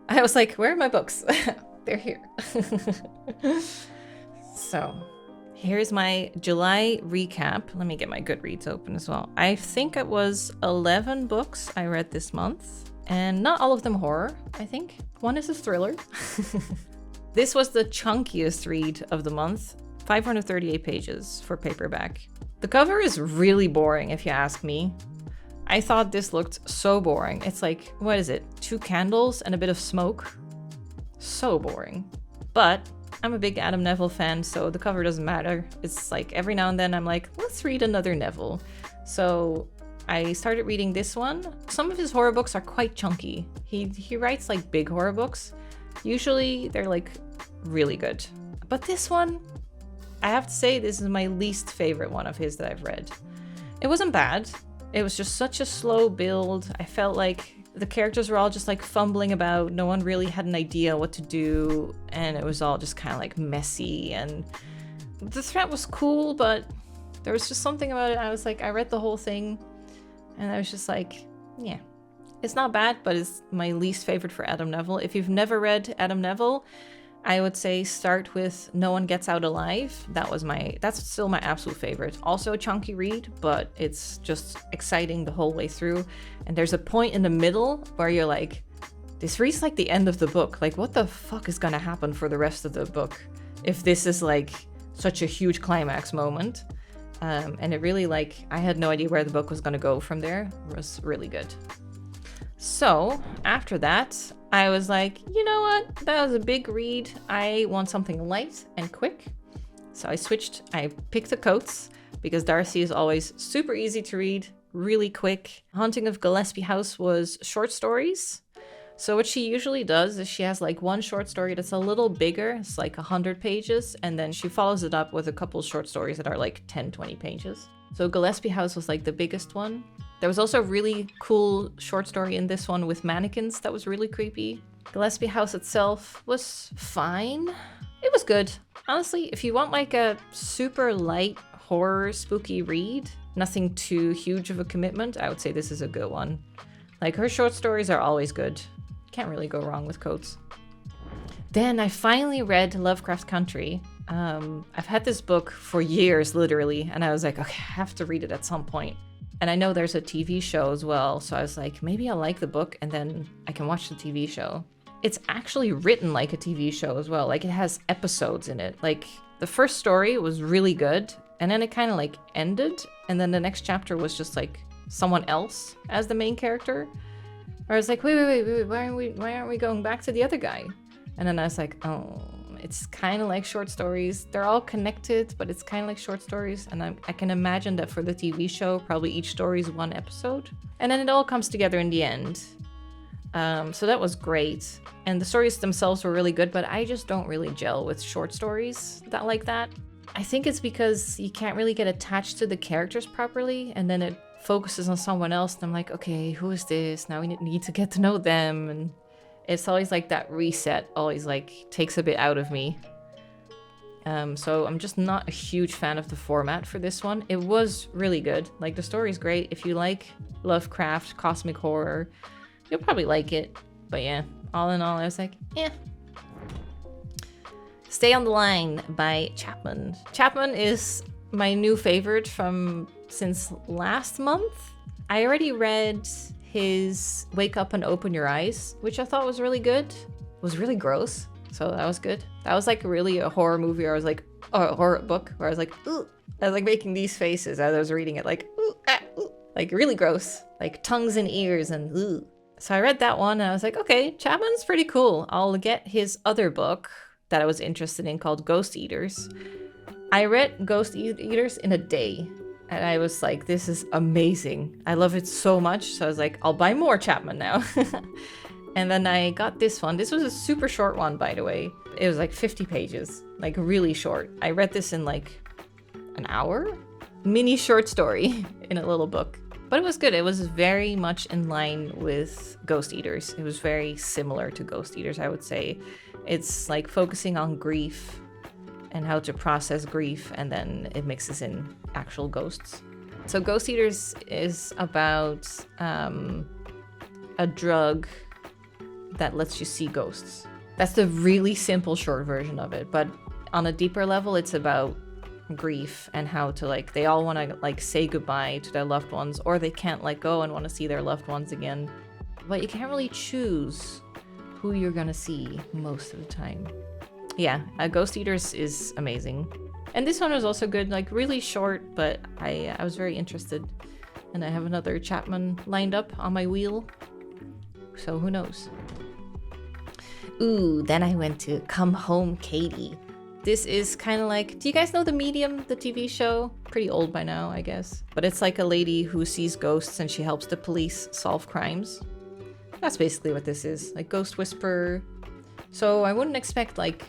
I was like, where are my books? They're here. So, here's my July recap. Let me get my Goodreads open as well. I think it was 11 books I read this month, and not all of them horror, I think. One is a thriller. This was the chunkiest read of the month, 538 pages for paperback. The cover is really boring, if you ask me. I thought this looked so boring. It's like, what is it? 2 candles and a bit of smoke? So boring. But I'm a big Adam Nevill fan, so the cover doesn't matter. It's like every now and then I'm like, let's read another Nevill. So I started reading this one. Some of his horror books are quite chunky. He writes like big horror books. Usually they're like really good. But this one, I have to say, this is my least favorite one of his that I've read. It wasn't bad. It was just such a slow build. I felt like the characters were all just like fumbling about. No one really had an idea what to do. And it was all just kind of like messy. And the threat was cool, but there was just something about it. I was like, I read the whole thing and I was just like, yeah, it's not bad, but it's my least favorite for Adam Nevill. If you've never read Adam Nevill, I would say start with No One Gets Out Alive. That's still my absolute favorite. Also a chunky read, but it's just exciting the whole way through. And there's a point in the middle where you're like, this reads like the end of the book. Like, what the fuck is gonna happen for the rest of the book if this is like such a huge climax moment? And it really, like, I had no idea where the book was gonna go from there. It was really good. So after that, I was like, you know what? That was a big read. I want something light and quick. So I picked the Coates because Darcy is always super easy to read, really quick. Haunting of Gillespie House was short stories. So what she usually does is she has like one short story that's a little bigger. It's like 100 pages. And then she follows it up with a couple short stories that are like 10, 20 pages. So Gillespie House was like the biggest one. There was also a really cool short story in this one with mannequins that was really creepy. Gillespie House itself was fine. It was good. Honestly, if you want like a super light horror spooky read, nothing too huge of a commitment, I would say this is a good one. Like, her short stories are always good. Can't really go wrong with Coates. Then I finally read Lovecraft Country. I've had this book for years, literally, and I was like, okay, I have to read it at some point. And I know there's a TV show as well, so I was like, maybe I'll like the book and then I can watch the TV show. It's actually written like a TV show as well. Like, it has episodes in it. Like, the first story was really good, and then it kind of like ended, and then the next chapter was just like someone else as the main character. Where I was like, wait, why aren't we going back to the other guy? And then I was like, oh, it's kind of like short stories. They're all connected, but it's kind of like short stories. And I can imagine that for the TV show, probably each story is one episode. And then it all comes together in the end. So that was great. And the stories themselves were really good, but I just don't really gel with short stories that like that. I think it's because you can't really get attached to the characters properly, and then it focuses on someone else, and I'm like, okay, who is this? Now we need to get to know them, and it's always like that reset always like takes a bit out of me. So I'm just not a huge fan of the format for this one. It was really good. Like, the story's great. If you like Lovecraft, cosmic horror, you'll probably like it. But yeah, all in all, I was like, yeah. Stay on the Line by Chapman. Chapman is my new favorite from since last month. I already read his Wake Up and Open Your Eyes, which I thought was really good. It was really gross, so that was good. That was like really a horror movie, or I was like, or a horror book, where I was like, ooh. I was like making these faces as I was reading it, like, ooh, ah, ooh. Like really gross, like tongues and ears and ooh. So I read that one and I was like, okay, Chapman's pretty cool. I'll get his other book that I was interested in called Ghost Eaters. I read Ghost Eaters in a day. And I was like, this is amazing. I love it so much. So I was like, I'll buy more Chapman now. And then I got this one. This was a super short one, by the way. It was like 50 pages, like really short. I read this in like an hour. Mini short story in a little book. But it was good. It was very much in line with Ghost Eaters. It was very similar to Ghost Eaters, I would say. It's like focusing on grief and how to process grief, and then it mixes in actual ghosts. So Ghost Eaters is about a drug that lets you see ghosts. That's the really simple short version of it. But on a deeper level, it's about grief and how to like, they all want to like say goodbye to their loved ones, or they can't let go and want to see their loved ones again. But you can't really choose who you're gonna see most of the time. Yeah, Ghost Eaters is amazing. And this one was also good, like really short, but I was very interested. And I have another Chapman lined up on my wheel. So who knows? Ooh, then I went to Come Home, Katie. This is kind of like, do you guys know The Medium, the TV show? Pretty old by now, I guess. But it's like a lady who sees ghosts and she helps the police solve crimes. That's basically what this is, like Ghost Whisperer. So I wouldn't expect like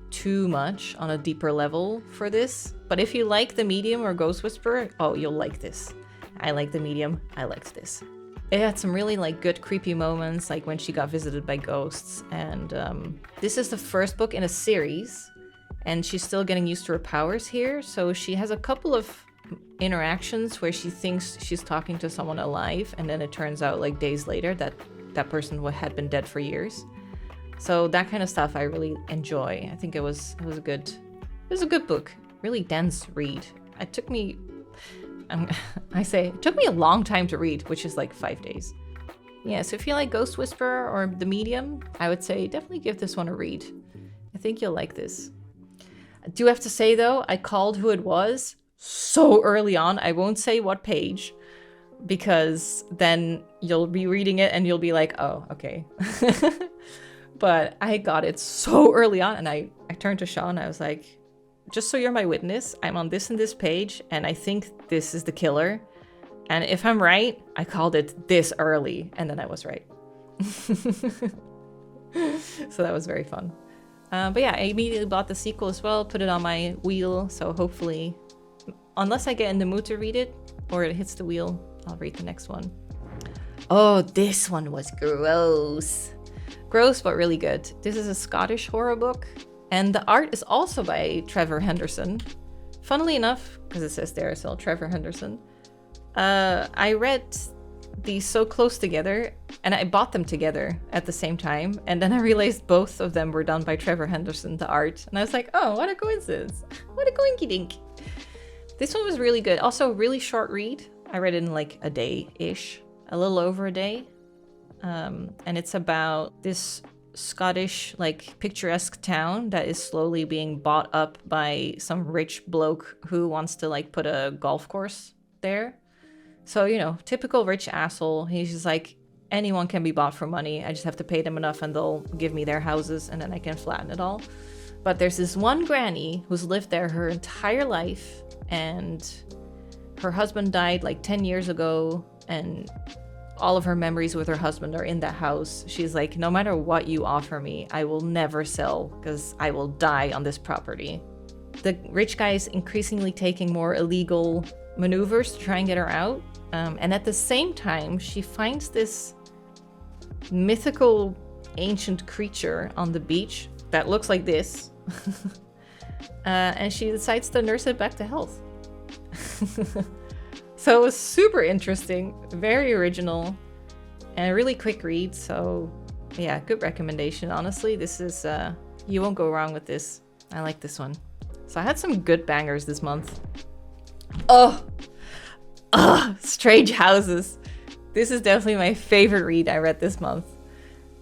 too much on a deeper level for this. But if you like The Medium or Ghost Whisperer, oh, you'll like this. I like The Medium, I liked this. It had some really like good creepy moments, like when she got visited by ghosts. And this is the first book in a series, and she's still getting used to her powers here. So she has a couple of interactions where she thinks she's talking to someone alive, and then it turns out like days later that that person had been dead for years. So that kind of stuff I really enjoy. I think it was a good book. Really dense read. It took me it took me a long time to read, which is like 5 days. Yeah, so if you like Ghost Whisperer or The Medium, I would say definitely give this one a read. I think you'll like this. I do have to say though, I called who it was so early on. I won't say what page, because then you'll be reading it and you'll be like, oh, okay. But I got it so early on, and I turned to Sean, I was like, just so you're my witness, I'm on this and this page, and I think this is the killer. And if I'm right, I called it this early, and then I was right. So that was very fun. But yeah, I immediately bought the sequel as well, put it on my wheel, so hopefully, unless I get in the mood to read it, or it hits the wheel, I'll read the next one. Oh, this one was gross. Gross, but really good. This is a Scottish horror book. And the art is also by Trevor Henderson. Funnily enough, because it says there as well, Trevor Henderson. I read these so close together, and I bought them together at the same time. And then I realized both of them were done by Trevor Henderson, the art. And I was like, oh, what a coincidence. What a coinky dink. This one was really good. Also, really short read. I read it in like a day-ish. A little over a day. And it's about this Scottish like picturesque town that is slowly being bought up by some rich bloke who wants to like put a golf course there. So, you know, typical rich asshole. He's just like, anyone can be bought for money. I just have to pay them enough and they'll give me their houses and then I can flatten it all. But there's this one granny who's lived there her entire life, and her husband died like 10 years ago, and all of her memories with her husband are in that house. She's like, no matter what you offer me, I will never sell because I will die on this property. The rich guy is increasingly taking more illegal maneuvers to try and get her out. And at the same time, she finds this mythical ancient creature on the beach that looks like this. And she decides to nurse it back to health. So it was super interesting, very original, and a really quick read. So yeah, good recommendation. Honestly, this is, you won't go wrong with this. I like this one. So I had some good bangers this month. Strange Houses. This is definitely my favorite read I read this month.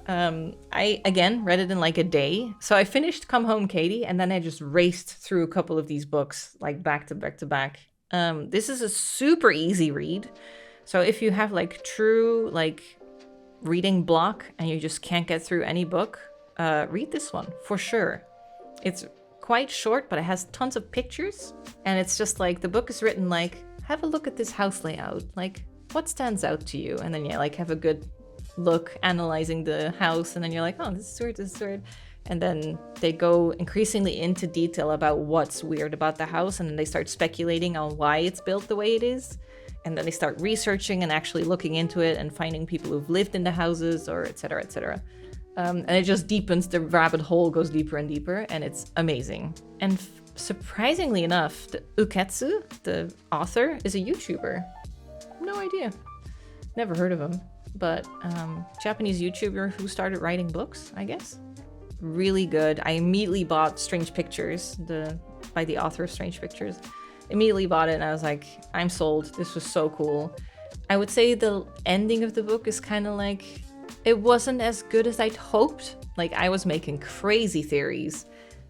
I, again, read it in like a day. So I finished Come Home, Katie, and then I just raced through a couple of these books, like back to back to back. This is a super easy read. So if you have like true like reading block and you just can't get through any book, read this one for sure. It's quite short, but it has tons of pictures. And it's just like, the book is written like, have a look at this house layout. Like, what stands out to you? And then yeah, like have a good look analyzing the house. And then you're like, oh, this is weird, this is weird. And then they go increasingly into detail about what's weird about the house. And then they start speculating on why it's built the way it is. And then they start researching and actually looking into it and finding people who've lived in the houses, or et cetera, et cetera. And it just deepens, the rabbit hole goes deeper and deeper, and it's amazing. And surprisingly enough, the Uketsu, the author, is a YouTuber. No idea. Never heard of him. but Japanese YouTuber who started writing books, I guess. Really good. I immediately bought Strange Pictures, by the author of Strange Pictures. Immediately bought it and I was like, I'm sold. This was so cool. I would say the ending of the book is kind of like, it wasn't as good as I'd hoped. Like, I was making crazy theories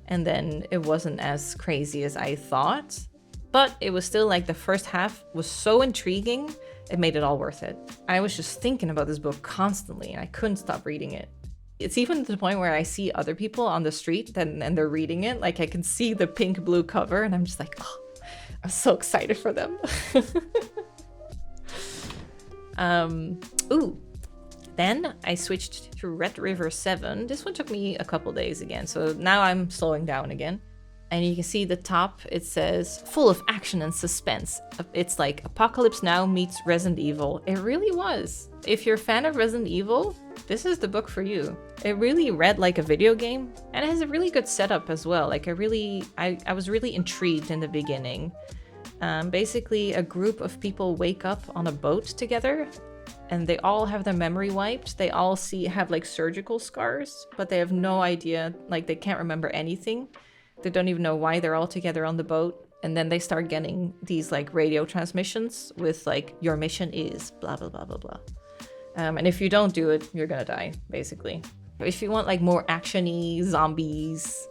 and then it wasn't as crazy as I thought. But it was still like the first half was so intriguing, it made it all worth it. I was just thinking about this book constantly and I couldn't stop reading it. It's even to the point where I see other people on the street and they're reading it. Like, I can see the pink-blue cover and I'm just like, oh, I'm so excited for them. Ooh. Then I switched to Red River 7. This one took me a couple days again, so now I'm slowing down again. And you can see the top, it says, full of action and suspense. It's like Apocalypse Now meets Resident Evil. It really was. If you're a fan of Resident Evil, this is the book for you. It really read like a video game, and it has a really good setup as well. Like, I was really intrigued in the beginning. Basically, a group of people wake up on a boat together, and they all have their memory wiped. They all have like surgical scars, but they have no idea, like they can't remember anything. They don't even know why they're all together on the boat. And then they start getting these like radio transmissions with like, your mission is blah, blah, blah, blah, blah. And if you don't do it, you're gonna die, basically. If you want like more action-y zombies,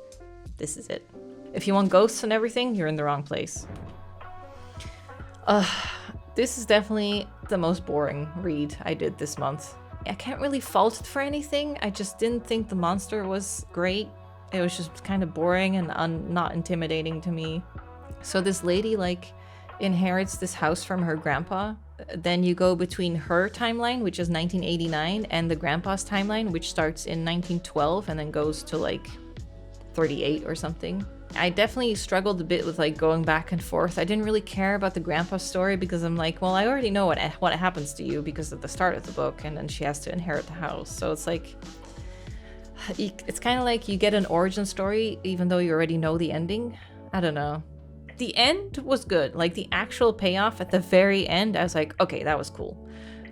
this is it. If you want ghosts and everything, you're in the wrong place. This is definitely the most boring read I did this month. I can't really fault it for anything. I just didn't think the monster was great. It was just kind of boring and not intimidating to me. So this lady like inherits this house from her grandpa. Then you go between her timeline, which is 1989, and the grandpa's timeline, which starts in 1912 and then goes to like 38 or something. I definitely struggled a bit with like going back and forth. I didn't really care about the grandpa's story because I'm like, well, I already know what happens to you because of the start of the book, and then she has to inherit the house. So it's like, it's kind of like you get an origin story even though you already know the ending. I don't know. The end was good. Like the actual payoff at the very end, I was like, okay, that was cool.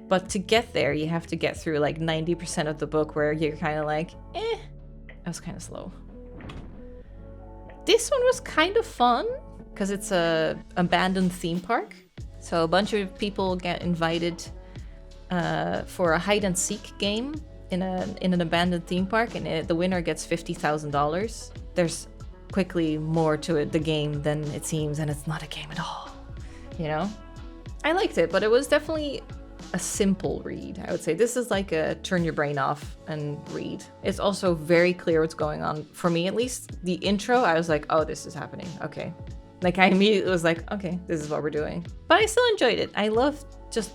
But to get there, you have to get through like 90% of the book where you're kind of like, eh. That was kind of slow. This one was kind of fun because it's a abandoned theme park. So a bunch of people get invited for a hide and seek game in an abandoned theme park, and the winner gets $50,000. There's quickly more to the game than it seems, and it's not a game at all, you know? I liked it, but it was definitely a simple read, I would say. This is like a turn your brain off and read. It's also very clear what's going on, for me at least. The intro, I was like, oh, this is happening, okay. Like I immediately was like, okay, this is what we're doing. But I still enjoyed it. I love just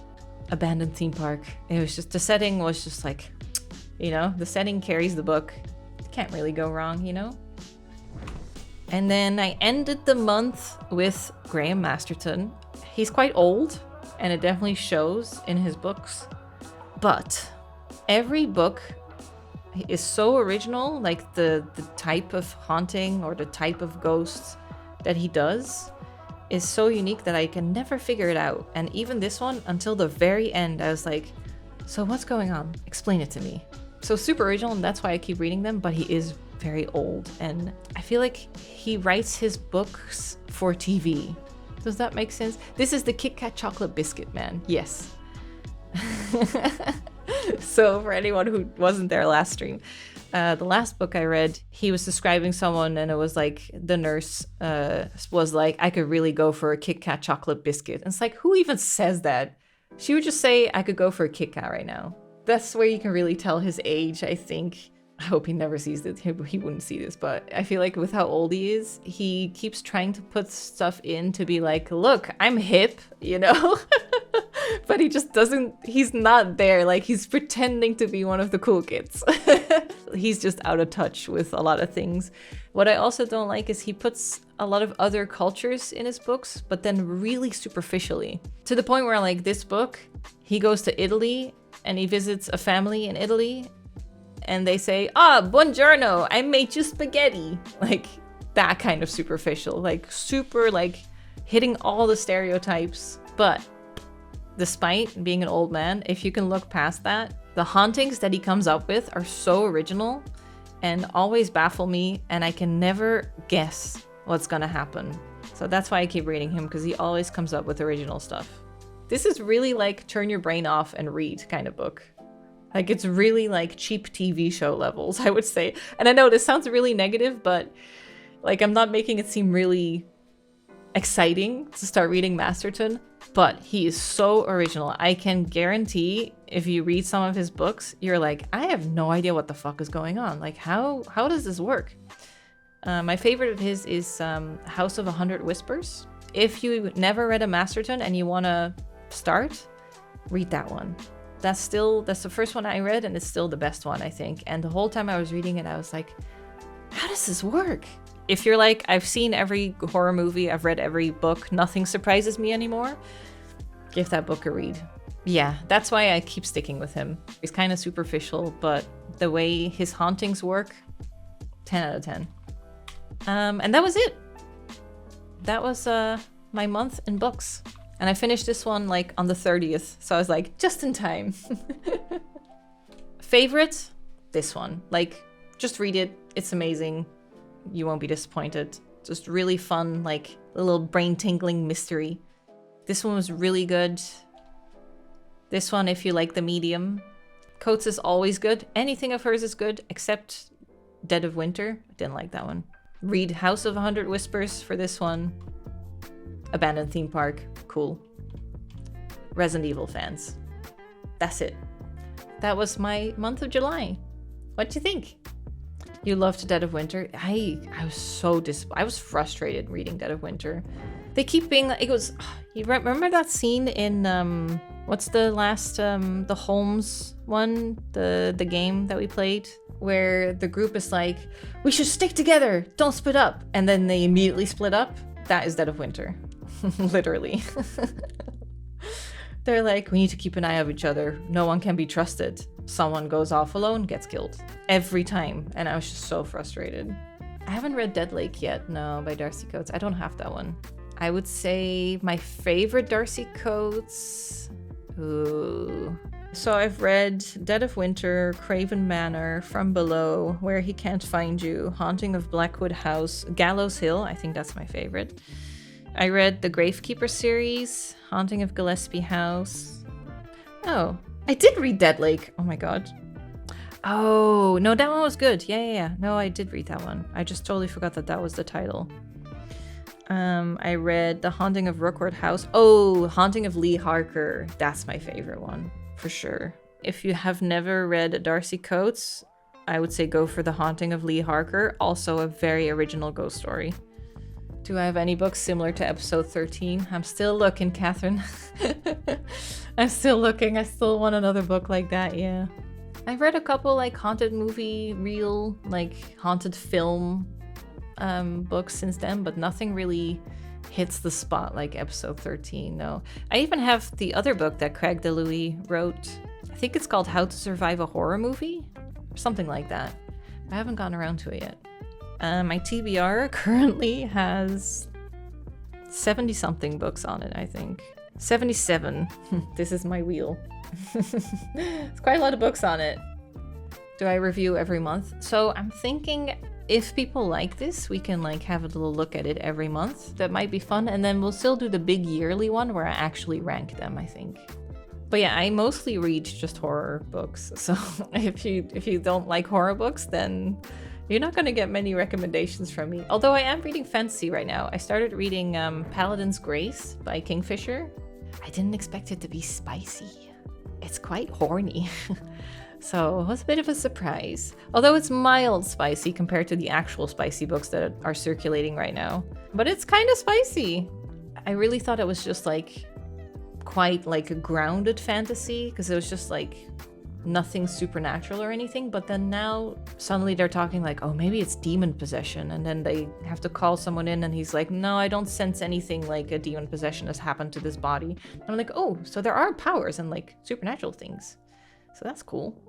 abandoned theme park. It was just, the setting was just like, you know, the setting carries the book. Can't really go wrong, you know? And then I ended the month with Graham Masterton. He's quite old, and it definitely shows in his books. But every book is so original, like the type of haunting or the type of ghosts that he does is so unique that I can never figure it out. And even this one, until the very end, I was like, so what's going on? Explain it to me. So super original, and that's why I keep reading them, but he is very old, and I feel like he writes his books for TV. Does that make sense? This is the Kit Kat chocolate biscuit man. Yes. So for anyone who wasn't there last stream, the last book I read, he was describing someone, and it was like the nurse was like, I could really go for a Kit Kat chocolate biscuit. And it's like, who even says that? She would just say, I could go for a Kit Kat right now. That's where you can really tell his age, I think. I hope he never sees this. He wouldn't see this, but I feel like with how old he is, he keeps trying to put stuff in to be like, look, I'm hip, you know? But he just doesn't, he's not there. Like, he's pretending to be one of the cool kids. He's just out of touch with a lot of things. What I also don't like is he puts a lot of other cultures in his books, but then really superficially. To the point where, like, this book, he goes to Italy and he visits a family in Italy, and they say, buongiorno, I made you spaghetti. Like, that kind of superficial, like super, like hitting all the stereotypes. But despite being an old man, if you can look past that, the hauntings that he comes up with are so original and always baffle me, and I can never guess what's gonna happen. So that's why I keep reading him, because he always comes up with original stuff. This is really like turn your brain off and read kind of book. Like, it's really like cheap TV show levels, I would say. And I know this sounds really negative, but like, I'm not making it seem really exciting to start reading Masterton, but he is so original. I can guarantee if you read some of his books, you're like, I have no idea what the fuck is going on. Like, how does this work? My favorite of his is House of 100 Whispers. If you never read a Masterton and you want to start, read that one. That's the first one I read, and it's still the best one, I think. And the whole time I was reading it, I was like, how does this work? If you're like, I've seen every horror movie, I've read every book, nothing surprises me anymore, give that book a read. Yeah, that's why I keep sticking with him. He's kind of superficial, but the way his hauntings work, 10 out of 10. And that was it. That was my month in books. And I finished this one like on the 30th, so I was like, just in time. Favorite? This one. Like, just read it. It's amazing. You won't be disappointed. Just really fun, like a little brain-tingling mystery. This one was really good. This one, if you like the medium. Coates is always good. Anything of hers is good, except Dead of Winter. I didn't like that one. Read House of 100 Whispers for this one. Abandoned Theme Park. Cool. Resident Evil fans. That's it. That was my month of July. What'd you think? You loved Dead of Winter. I was so I was frustrated reading Dead of Winter. They keep being like, it was, you remember that scene in what's the last the Holmes one, the game that we played, where the group is like, we should stick together, don't split up, and then they immediately split up? That is Dead of Winter. Literally. They're like, we need to keep an eye on each other. No one can be trusted. Someone goes off alone, gets killed. Every time. And I was just so frustrated. I haven't read Dead Lake yet, no, by Darcy Coates. I don't have that one. I would say my favorite Darcy Coates. Ooh. So I've read Dead of Winter, Craven Manor, From Below, Where He Can't Find You, Haunting of Blackwood House, Gallows Hill. I think that's my favorite. I read the Gravekeeper series, Haunting of Gillespie House. Oh, I did read Dead Lake. Oh my god. Oh, no, that one was good. Yeah. No, I did read that one. I just totally forgot that that was the title. I read The Haunting of Rookwood House. Oh, Haunting of Lee Harker. That's my favorite one, for sure. If you have never read Darcy Coates, I would say go for The Haunting of Lee Harker. Also a very original ghost story. Do I have any books similar to episode 13? I'm still looking, Catherine. I'm still looking. I still want another book like that, yeah. I've read a couple like haunted movie, real, like haunted film books since then, but nothing really hits the spot like episode 13, no. I even have the other book that Craig DeLuey wrote. I think it's called How to Survive a Horror Movie, or something like that. I haven't gotten around to it yet. My TBR currently has 70-something books on it, I think. 77. This is my wheel. It's quite a lot of books on it. Do I review every month? So I'm thinking if people like this, we can like have a little look at it every month. That might be fun. And then we'll still do the big yearly one where I actually rank them, I think. But yeah, I mostly read just horror books. So if you don't like horror books, then you're not going to get many recommendations from me. Although I am reading fantasy right now. I started reading Paladin's Grace by Kingfisher. I didn't expect it to be spicy. It's quite horny. So it was a bit of a surprise. Although it's mild spicy compared to the actual spicy books that are circulating right now. But it's kind of spicy. I really thought it was just like quite like a grounded fantasy, because it was just like nothing supernatural or anything, but then now suddenly they're talking like, oh, maybe it's demon possession, and then they have to call someone in and he's like, no, I don't sense anything like a demon possession has happened to this body. And I'm like, oh, so there are powers and like supernatural things, so that's cool.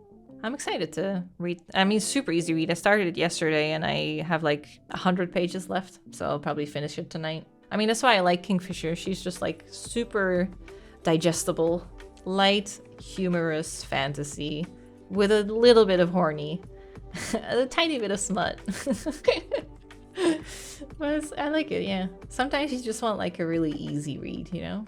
I'm excited to read. I mean, it's super easy to read. I started it yesterday and I have like 100 pages left, so I'll probably finish it tonight. I mean, that's why I like Kingfisher. She's just like super digestible, light, humorous fantasy with a little bit of horny, a tiny bit of smut. But I like it, yeah. Sometimes you just want like a really easy read, you know?